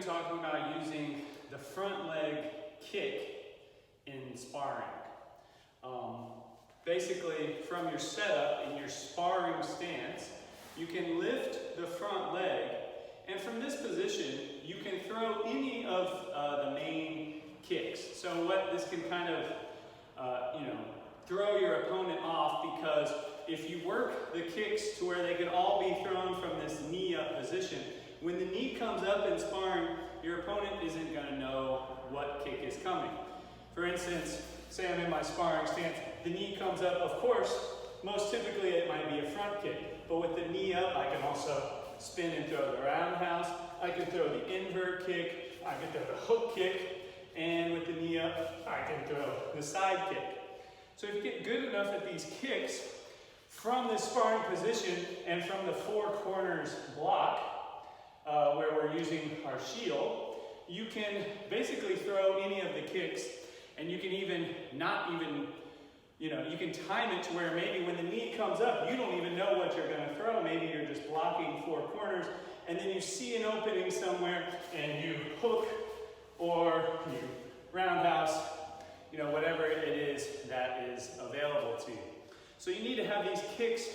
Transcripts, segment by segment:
be talking about using the front leg kick in sparring. Basically, from your setup in your sparring stance, you can lift the front leg, and from this position, you can throw any of the main kicks. So what this can kind of, throw your opponent off, because if you work the kicks to where they can all be thrown from this knee up position, when the knee comes up in sparring, your opponent isn't going to know what kick is coming. For instance, say I'm in my sparring stance, the knee comes up, of course, most typically it might be a front kick, but with the knee up, I can also spin and throw the roundhouse, I can throw the invert kick, I can throw the hook kick, and with the knee up, I can throw the side kick. So if you get good enough at these kicks from this sparring position and from the four corners block, where we're using our shield, you can basically throw any of the kicks, and you can you can time it to where maybe when the knee comes up, you don't even know what you're going to throw. Maybe you're just blocking four corners, and then you see an opening somewhere, and you hook or you roundhouse, whatever it is that is available to you. So you need to have these kicks,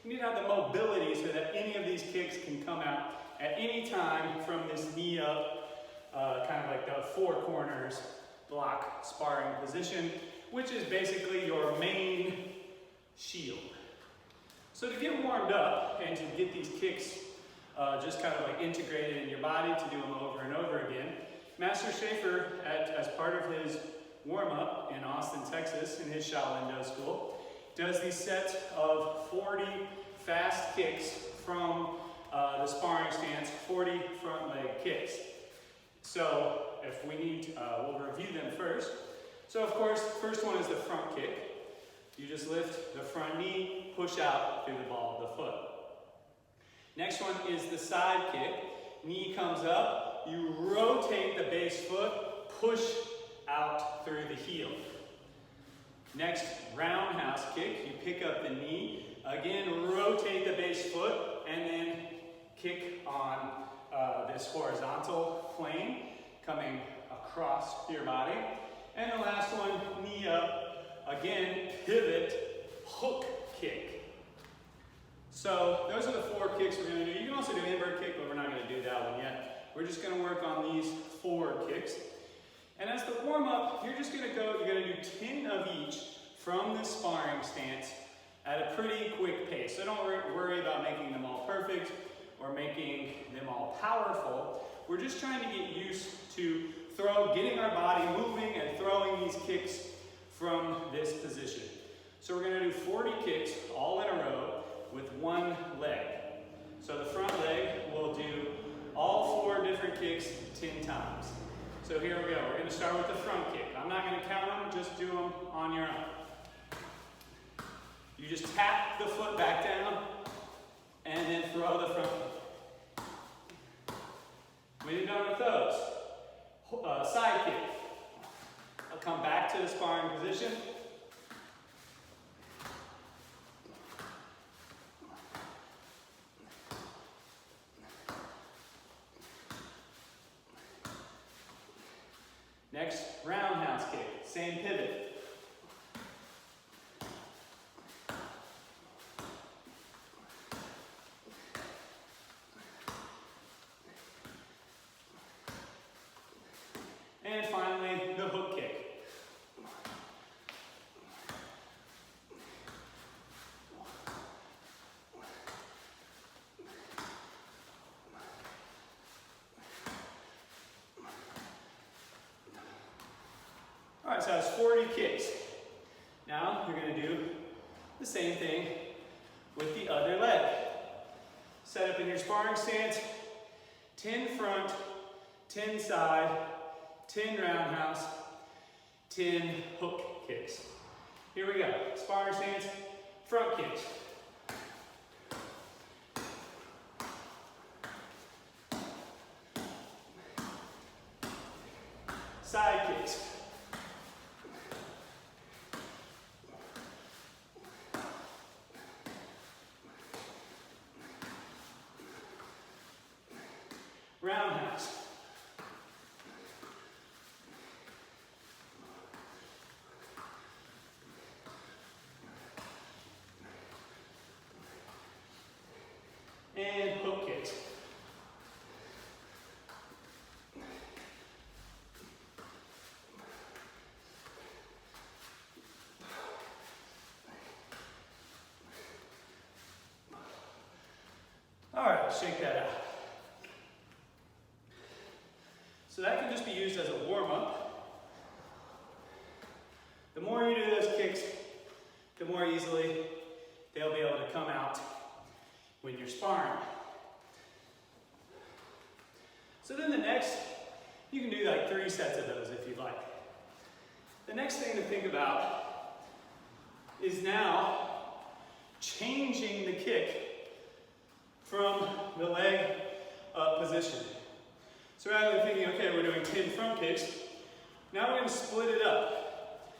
you need to have the mobility so that any of these kicks can come out at any time from this knee up, kind of like the four corners block sparring position, which is basically your main shield. So to get warmed up and to get these kicks just kind of like integrated in your body, to do them over and over again, Master Schaefer, as part of his warm-up in Austin, Texas, in his Shaolin-Do school, does these sets of 40 fast kicks from the sparring stance, 40 front leg kicks. So if we need, we'll review them first. So of course, first one is the front kick. You just lift the front knee, push out through the ball of the foot. Next one is the side kick. Knee comes up, you rotate the base foot, push out through the heel. Next, roundhouse kick. You pick up the knee, again rotate the base foot, and then kick on this horizontal plane, coming across your body. And the last one, knee up, again, pivot, hook kick. So those are the four kicks we're going to do. You can also do invert kick, but we're not going to do that one yet. We're just going to work on these four kicks. And as the warm-up, you're just going to go, you're going to do 10 of each from the sparring stance at a pretty quick pace. So don't worry about making them all perfect or making them all powerful. We're just trying to get used to getting our body moving and throwing these kicks from this position. So we're going to do 40 kicks all in a row with one leg. So the front leg will do all four different kicks 10 times. So here we go. We're going to start with the front kick. I'm not going to count them, just do them on your own. You just tap the foot back down and then throw the front kick. When you're done with those, side kick. I'll come back to the sparring position. Next, roundhouse kick, same pivot. And finally, the hook kick. All right, so that's 40 kicks. Now you're going to do the same thing with the other leg. Set up in your sparring stance, 10 front, 10 side, 10 roundhouse, 10 hook kicks. Here we go. Sparring stance, front kicks. Side kicks. Roundhouse. shake that out. So that can just be used as a warm-up. The more you do those kicks, the more easily they'll be able to come out when you're sparring. So then the next, you can do like 3 sets of those if you'd like. The next thing to think about is now changing the kick from the leg up position. So rather than thinking, okay, we're doing 10 front kicks, now we're going to split it up.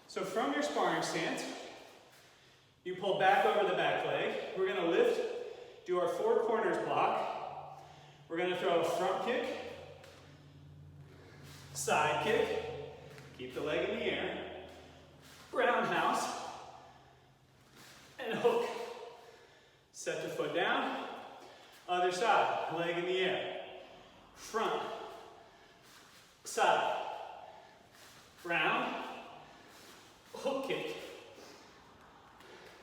So from your sparring stance, you pull back over the back leg. We're going to lift, do our 4 corners block. We're going to throw a front kick, side kick, keep the leg in the air, roundhouse, and hook. Set the foot down, other side, leg in the air. Front, side, round, hook kick.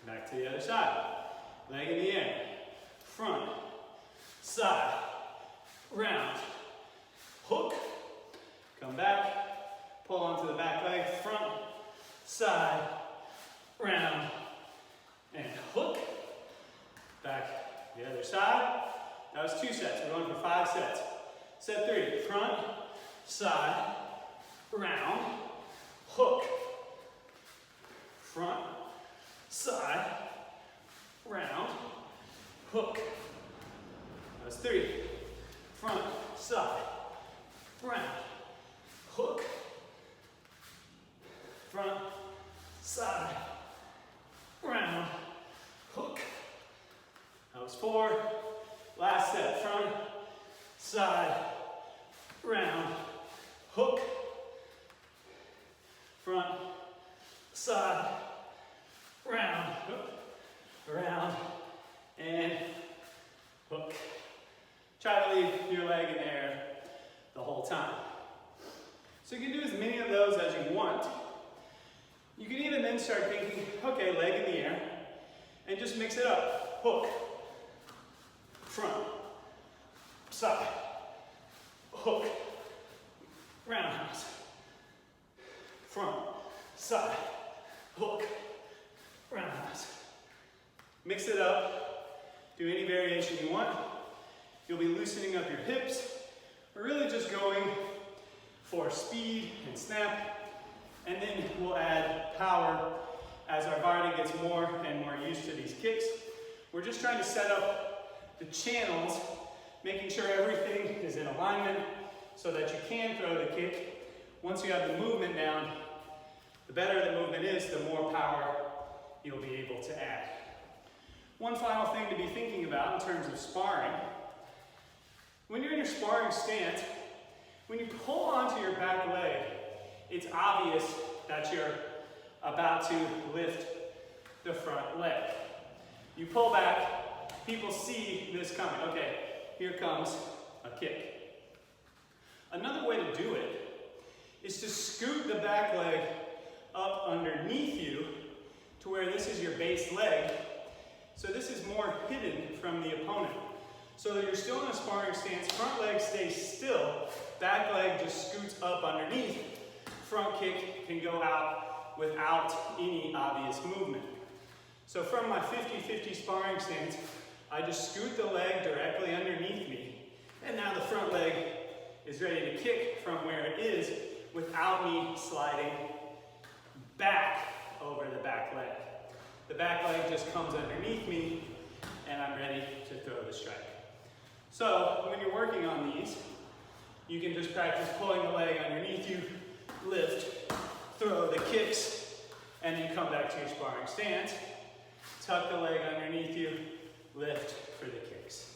Back to the other side, leg in the air. Front, side, round, hook. Come back, pull onto the back leg. Front, side, round, and hook. Back the other side. That was 2 sets. We're going for 5 sets. Set 3, front, side, round, hook. Front, side, round, hook. That was 3. Front, side, round, hook. Front, side, round, hook. That was 4. Last set, front, side, round, hook. Front, side, round, hook, round, and hook. Try to leave your leg in there the whole time. So you can do as many of those as you want. You can even then start thinking, okay, leg in the air, and just mix it up. Hook, front, side, hook, roundhouse, front, side, hook, roundhouse. Mix it up, do any variation you want. You'll be loosening up your hips. We're really just going for speed and snap, and then we'll add power as our body gets more and more used to these kicks. We're just trying to set up the channels, making sure everything is in alignment so that you can throw the kick. Once you have the movement down, the better the movement is, the more power you'll be able to add. One final thing to be thinking about in terms of sparring. When you're in your sparring stance, when you pull onto your back leg, it's obvious that you're about to lift the front leg. You pull back, people see this coming. Okay, here comes a kick. Another way to do it is to scoot the back leg up underneath you to where this is your base leg. So this is more hidden from the opponent. So that you're still in a sparring stance, front leg stays still, back leg just scoots up underneath. Front kick can go out without any obvious movement. So from my 50-50 sparring stance, I just scoot the leg directly underneath me, and now the front leg is ready to kick from where it is without me sliding back over the back leg. The back leg just comes underneath me, and I'm ready to throw the strike. So when you're working on these, you can just practice pulling the leg underneath you, lift, throw the kicks, and then come back to your sparring stance. Tuck the leg underneath you, lift for the kicks.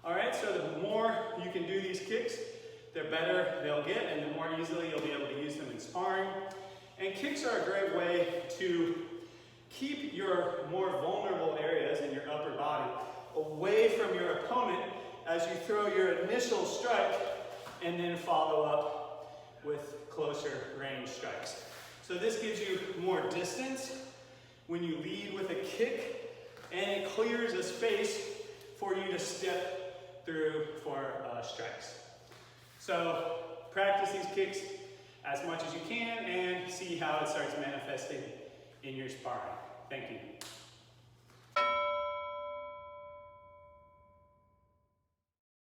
All right, so the more you can do these kicks, the better they'll get, and the more easily you'll be able to use them in sparring. And kicks are a great way to keep your more vulnerable areas in your upper body away from your opponent as you throw your initial strike and then follow up with closer range strikes. So this gives you more distance when you lead with a kick, and it clears a space for you to step through for strikes. So practice these kicks as much as you can and see how it starts manifesting in your sparring. Thank you.